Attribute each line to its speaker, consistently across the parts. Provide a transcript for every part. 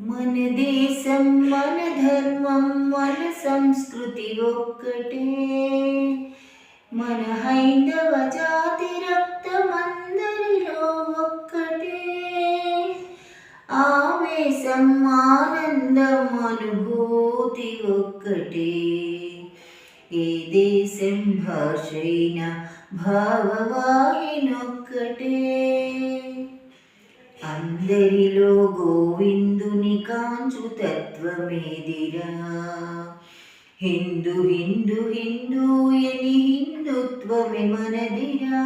Speaker 1: మన దేశం మన ధర్మం మన సంస్కృతి ఒక్కటే. మన హైందవ జాతి రక్తమందరిలో ఒక్కటే. ఆవేశం ఆనందం అనుభూతి ఒక్కటే. ఏ దేశం భాషైన భావవాహినొక్కటే. అందరిలో గోవిందుని కాంచు తత్వమేదిరా. హిందూ హిందూ హిందూ ఎని హిందుత్వమే మనదిరా.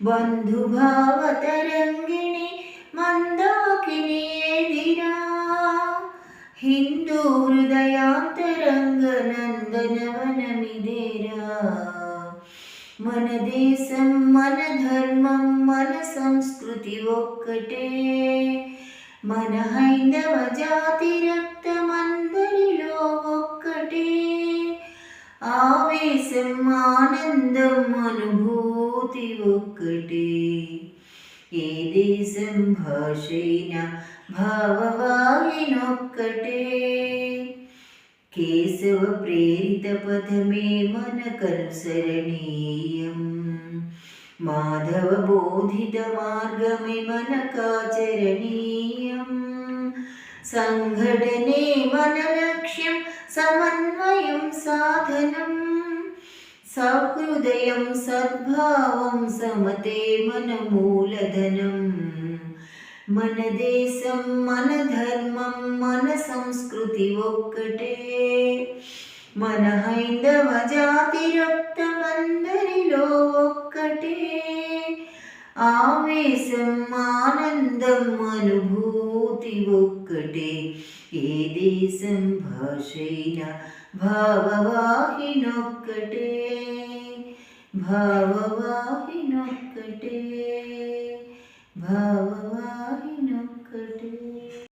Speaker 1: బంధుభావ తరంగిణి మందాకిని ఏదిరా. హిందూ హృదయాంతరంగ నందనవనమిదేరా. మన దేశం మన ధర్మం మన సంస్కృతి ఒక్కటే. మన హైందవ జాతి రక్తమందరిలో ఒక్కటే. ఆవేశం ఆనందం అనుభూతి ఒక్కటే. ఏ దేశం భాషైన భావవాహినొక్కటే. కేశవ ప్రేరిత పథమే మనకనుసరణీయం. మాధవ బోధిత మార్గమే మనకాచరణీయం. సంఘటనే మన లక్ష్యం సమన్వయం సాధనం. సహృదయం సద్భావం సమతే మన మూలధనం. మన దేశం మన ధర్మం మన సంస్కృతి ఒక్కటే. మన హైందవ జాతి రక్తమందరిలో ఒక్కటే. ఆవేశం ఆనందం అనుభూతి ఒక్కటే. ఏ దేశం భాషైన భావవాహినొక్కటే. భావవాహినొక్కటే. భావ